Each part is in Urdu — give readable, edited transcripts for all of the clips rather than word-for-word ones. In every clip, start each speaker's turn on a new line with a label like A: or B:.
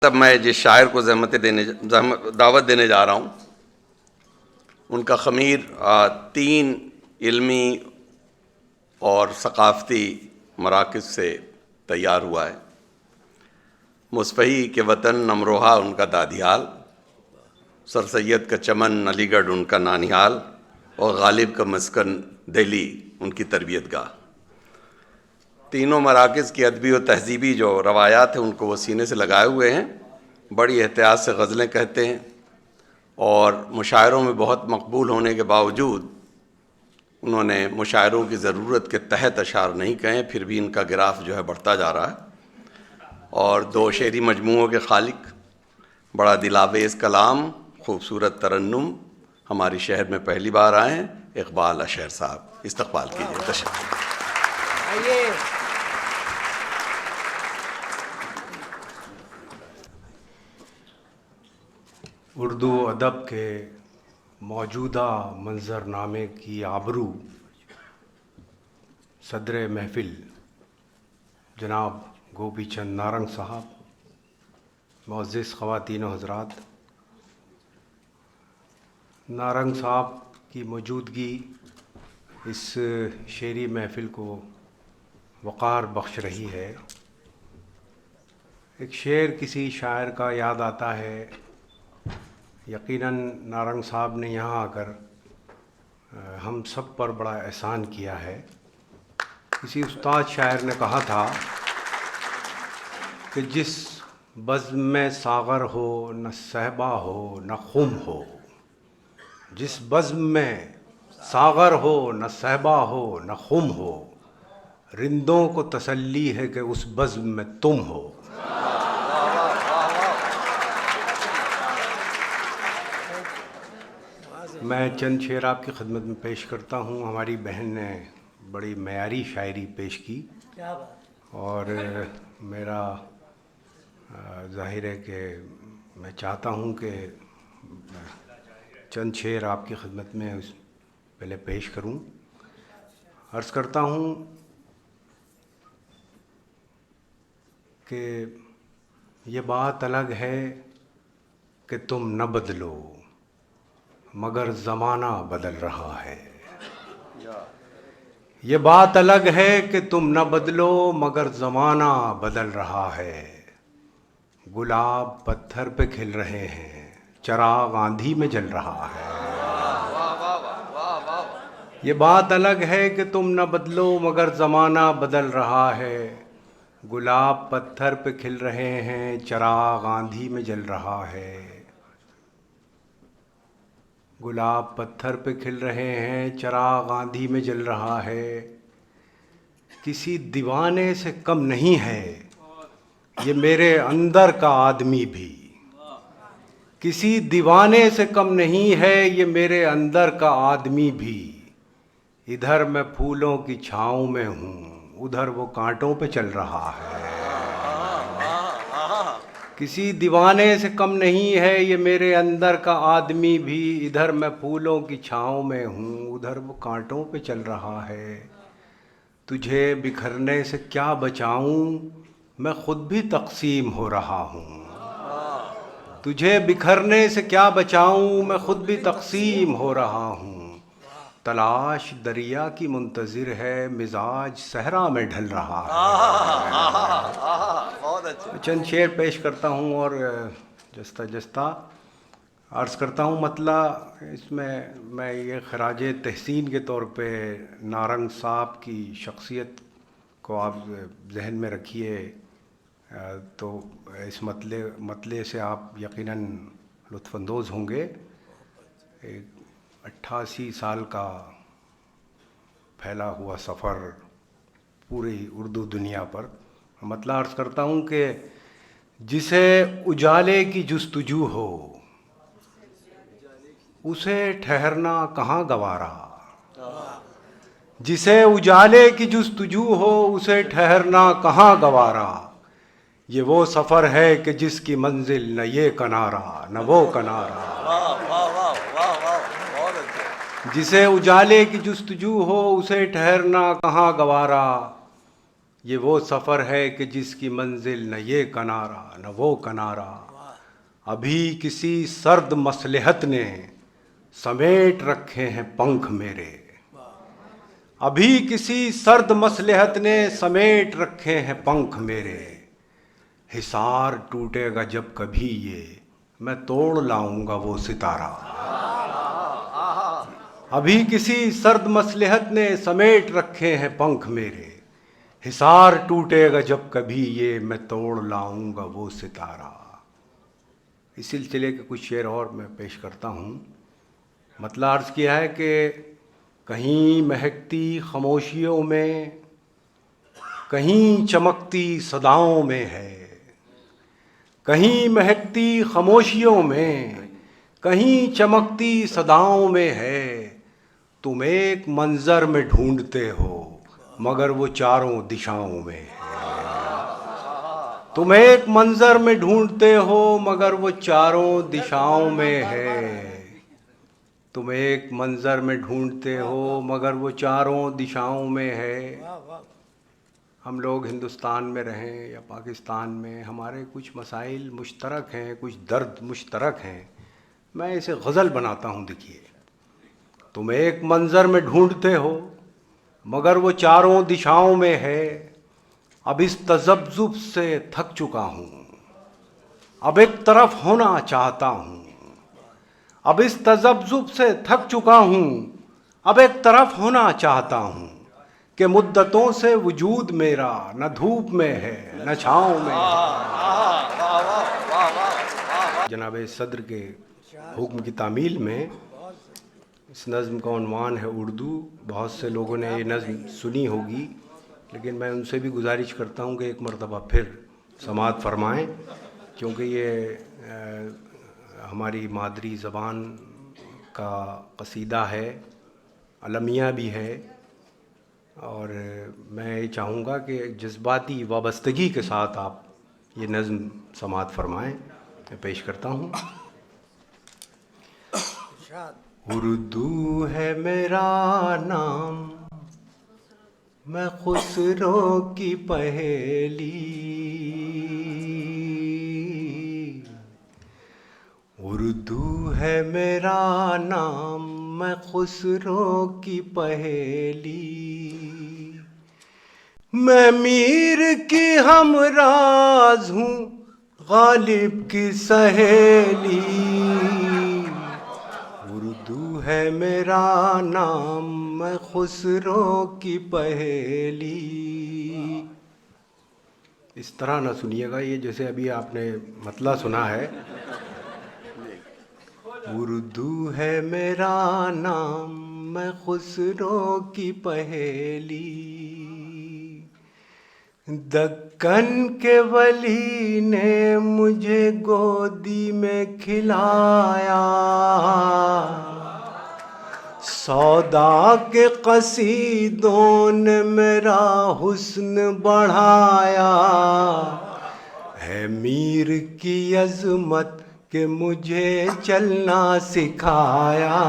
A: تب میں جس شاعر کو دعوت دینے جا رہا ہوں، ان کا خمیر تین علمی اور ثقافتی مراکز سے تیار ہوا ہے۔ مصفحی کے وطن امروہہ ان کا دادیال، سر سید کا چمن علی گڑھ ان کا نانیال، اور غالب کا مسکن دہلی ان کی تربیت گاہ۔ تینوں مراکز کی ادبی و تہذیبی جو روایات ہیں ان کو وہ سینے سے لگائے ہوئے ہیں، بڑی احتیاط سے غزلیں کہتے ہیں، اور مشاعروں میں بہت مقبول ہونے کے باوجود انہوں نے مشاعروں کی ضرورت کے تحت اشعار نہیں کہیں، پھر بھی ان کا گراف جو ہے بڑھتا جا رہا ہے۔ اور دو شعری مجموعوں کے خالق، بڑا دلآویز کلام، خوبصورت ترنم، ہماری شہر میں پہلی بار آئے ہیں، اقبال اشہر صاحب، استقبال کیجیے، تشریف۔
B: اردو ادب کے موجودہ منظرنامے کی آبرو صدر محفل جناب گوپی چند نارنگ صاحب، معزز خواتین و حضرات، نارنگ صاحب کی موجودگی اس شعری محفل کو وقار بخش رہی ہے۔ ایک شعر کسی شاعر کا یاد آتا ہے، یقیناً نارنگ صاحب نے یہاں آ کر ہم سب پر بڑا احسان کیا ہے۔ کسی استاد شاعر نے کہا تھا کہ جس بزم میں ساغر ہو نہ صہبا ہو نہ خم ہو، جس بزم میں ساغر ہو نہ صہبا ہو نہ خم ہو، رندوں کو تسلی ہے کہ اس بزم میں تم ہو۔ میں چند شعر آپ کی خدمت میں پیش کرتا ہوں۔ ہماری بہن نے بڑی معیاری شاعری پیش کی، اور میرا ظاہر ہے کہ میں چاہتا ہوں کہ چند شعر آپ کی خدمت میں پہلے پیش کروں۔ عرض کرتا ہوں کہ یہ بات الگ ہے کہ تم نہ بدلو مگر زمانہ بدل رہا ہے۔ یہ بات الگ ہے کہ تم نہ بدلو مگر زمانہ بدل رہا ہے۔ گلاب پتھر پہ کھل رہے ہیں، چراغ آندھی میں جل رہا ہے۔ یہ بات الگ ہے کہ تم نہ بدلو مگر زمانہ بدل رہا ہے۔ گلاب پتھر پہ کھل رہے ہیں، چراغ آندھی میں جل رہا ہے۔ گلاب پتھر پہ کھل رہے ہیں، چراغ آندھی میں جل رہا ہے۔ کسی دیوانے سے کم نہیں ہے یہ میرے اندر کا آدمی بھی، کسی دیوانے سے کم نہیں ہے یہ میرے اندر کا آدمی بھی۔ ادھر میں پھولوں کی چھاؤں میں ہوں، ادھر وہ کانٹوں پہ چل رہا ہے۔ کسی دیوانے سے کم نہیں ہے یہ میرے اندر کا آدمی بھی، ادھر میں پھولوں کی چھاؤں میں ہوں، ادھر وہ کانٹوں پہ چل رہا ہے۔ تجھے بکھرنے سے کیا بچاؤں میں خود بھی تقسیم ہو رہا ہوں۔ تجھے بکھرنے سے کیا بچاؤں میں خود بھی تقسیم ہو رہا ہوں۔ تلاش دریا کی منتظر ہے، مزاج صحرا میں ڈھل رہا ہے۔ چند شعر پیش کرتا ہوں اور جستہ جستہ عرض کرتا ہوں مطلع۔ اس میں یہ خراج تحسین کے طور پہ نارنگ صاحب کی شخصیت کو آپ ذہن میں رکھیے، تو اس مطلع سے آپ یقیناً لطف اندوز ہوں گے۔ 88 سال کا پھیلا ہوا سفر پوری اردو دنیا پر۔ مطلع عرض کرتا ہوں کہ جسے اجالے کی جستجو ہو اسے ٹھہرنا کہاں گوارا، جسے اجالے کی جستجو ہو اسے ٹھہرنا کہاں گوارا۔ یہ وہ سفر ہے کہ جس کی منزل نہ یہ کنارہ نہ وہ کنارہ۔ جسے اجالے کی جستجو ہو اسے ٹھہرنا کہاں گوارا۔ یہ وہ سفر ہے کہ جس کی منزل نہ یہ کنارہ نہ وہ کنارہ، ابھی کسی سرد مصلحت نے سمیٹ رکھے ہیں پنکھ میرے، ابھی کسی سرد مصلحت نے سمیٹ رکھے ہیں پنکھ میرے، حصار ٹوٹے گا جب کبھی یہ میں توڑ لاؤں گا وہ ستارہ، ابھی کسی سرد مصلحت نے سمیٹ رکھے ہیں پنکھ میرے، حصار ٹوٹے گا جب کبھی یہ میں توڑ لاؤں گا وہ ستارہ۔ اس سلسلے کے کچھ شعر اور میں پیش کرتا ہوں۔ مطلب عرض کیا ہے کہ کہیں مہکتی خاموشیوں میں، کہیں چمکتی صداؤں میں ہے، کہیں مہکتی خاموشیوں میں، کہیں چمکتی صداؤں میں ہے، تم ایک منظر میں ڈھونڈتے ہو مگر وہ چاروں دشاؤں میں ہے، تم ایک منظر میں ڈھونڈتے ہو مگر وہ چاروں دشاؤں میں ہے، تم ایک منظر میں ڈھونڈتے ہو مگر وہ چاروں دشاؤں میں ہے۔ ہم لوگ ہندوستان میں رہیں یا پاکستان میں، ہمارے کچھ مسائل مشترک ہیں، کچھ درد مشترک ہیں، میں اسے غزل بناتا ہوں۔ دیکھیے، تم ایک منظر میں ڈھونڈتے ہو مگر وہ چاروں دشاؤں میں ہے، اب اس تذبذب سے تھک چکا ہوں، اب ایک طرف ہونا چاہتا ہوں، اب اس تذبذب سے تھک چکا ہوں، اب ایک طرف ہونا چاہتا ہوں، کہ مدتوں سے وجود میرا نہ دھوپ میں ہے نہ چھاؤں میں ہے۔ جناب صدر کے حکم کی تعمیل میں اس نظم کا عنوان ہے اردو۔ بہت سے لوگوں نے یہ نظم سنی ہوگی، لیکن میں ان سے بھی گزارش کرتا ہوں کہ ایک مرتبہ پھر سماعت فرمائیں، کیونکہ یہ ہماری مادری زبان کا قصیدہ ہے، المیہ بھی ہے، اور میں یہ چاہوں گا کہ جذباتی وابستگی کے ساتھ آپ یہ نظم سماعت فرمائیں۔ میں پیش کرتا ہوں۔ اردو ہے میرا نام، میں خسرو کی پہیلی، اردو ہے میرا نام، میں خسرو کی پہیلی، میں میر کی ہمراز ہوں غالب کی سہیلی، اردو ہے میرا نام، میں خسرو کی پہیلی۔ اس طرح نہ سنیے گا یہ جیسے ابھی آپ نے مطلع سنا ہے۔ اردو ہے میرا نام، میں خسرو کی پہیلی، دکن کے ولی نے مجھے گودی میں کھلایا، سودا کے قصیدوں نے میرا حسن بڑھایا، ہے میر کی عظمت کہ مجھے چلنا سکھایا،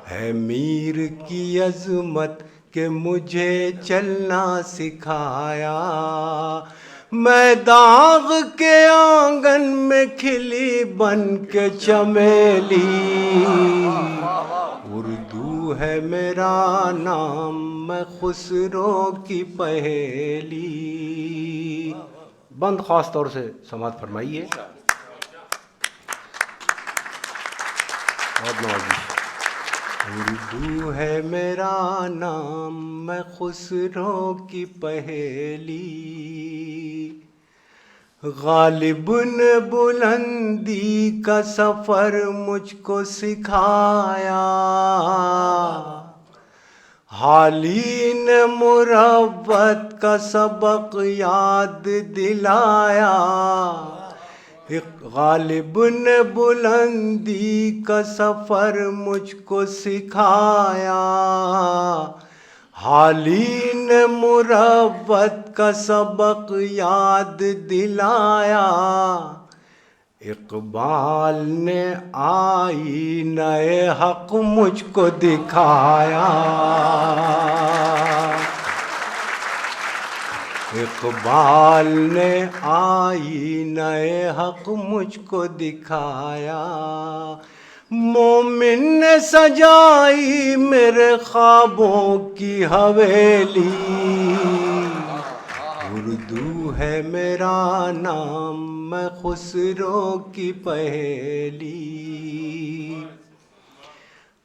B: ہے میر کی عظمت کہ مجھے چلنا سکھایا، میں داغ کے آنگن میں کھلی بن کے چمیلی، اردو ہے میرا نام، میں خسرو کی پہیلی۔ بند خاص طور سے سماعت فرمائیے۔ بہت نوازی۔ اردو ہے میرا نام، میں خسرو کی پہیلی، غالب نے بلندی کا سفر مجھ کو سکھایا، حالی نے مروت کا سبق یاد دلایا، غالب نے بلندی کا سفر مجھ کو سکھایا، حالی نے مروت کا سبق یاد دلایا، اقبال نے آئینہ حق مجھ کو دکھایا، اقبال نے آئینہ حق مجھ کو دکھایا، مومن نے سجائی میرے خوابوں کی حویلی، اردو ہے میرا نام میں خسرو کی پہیلی،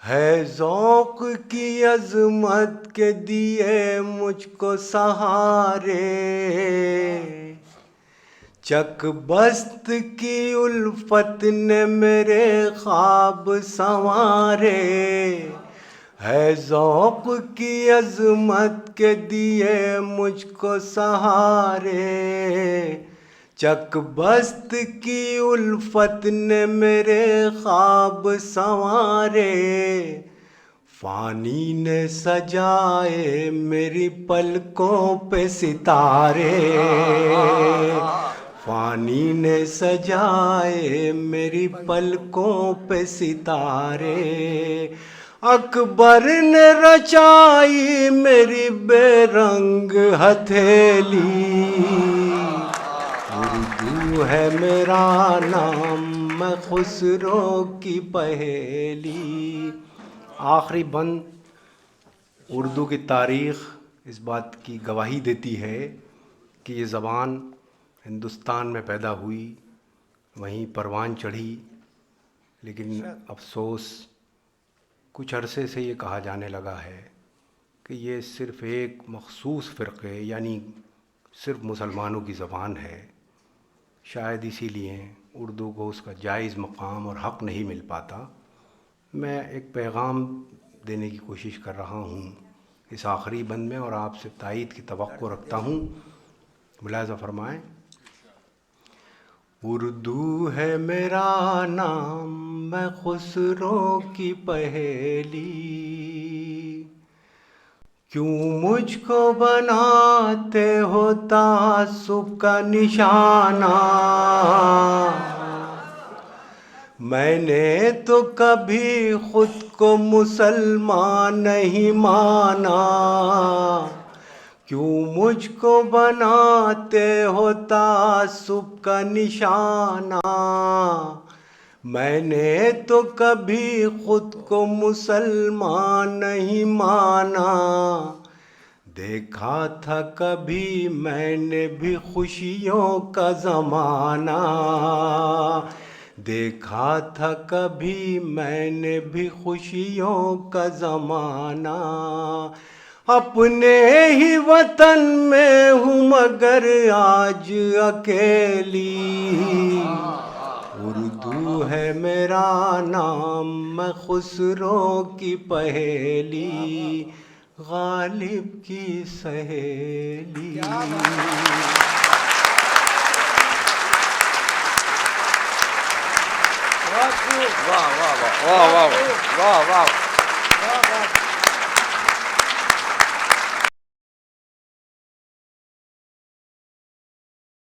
B: ہے ذوق کی عظمت کے دیے مجھ کو سہارے، چک بست کی الفت نے میرے خواب سنوارے، ہے ذوق کی عظمت کے دیے مجھ کو سہارے، چک بست کی الفت نے میرے خواب سنوارے، فانی نے سجائے میری پلکوں پہ ستارے، فانی نے سجائے میری پلکوں پہ ستارے، اکبر نے رچائی میری بے رنگ ہتھیلی، اردو ہے میرا نام میں خسرو کی پہیلی۔ آخری بند اردو کی تاریخ اس بات کی گواہی دیتی ہے کہ یہ زبان ہندوستان میں پیدا ہوئی، وہیں پروان چڑھی، لیکن افسوس کچھ عرصے سے یہ کہا جانے لگا ہے کہ یہ صرف ایک مخصوص فرقے یعنی صرف مسلمانوں کی زبان ہے، شاید اسی لیے اردو کو اس کا جائز مقام اور حق نہیں مل پاتا۔ میں ایک پیغام دینے کی کوشش کر رہا ہوں اس آخری بند میں، اور آپ سے تائید کی توقع رکھتا ہوں، ملاحظہ فرمائیں۔ اردو ہے میرا نام میں خسرو کی پہیلی، کیوں مجھ کو بناتے ہو تعصب کا نشانہ، میں نے تو کبھی خود کو مسلمان نہیں مانا، کیوں مجھ کو بناتے ہو تعصب کا نشانہ، میں نے تو کبھی خود کو مسلمان نہیں مانا، دیکھا تھا کبھی میں نے بھی خوشیوں کا زمانہ، دیکھا تھا کبھی میں نے بھی خوشیوں کا زمانہ، اپنے ہی وطن میں ہوں مگر آج اکیلی، اردو ہے میرا نام میں خسرو کی پہیلی، غالب کی سہیلی۔
A: واہ واہ واہ واہ واہ واہ واہ واہ۔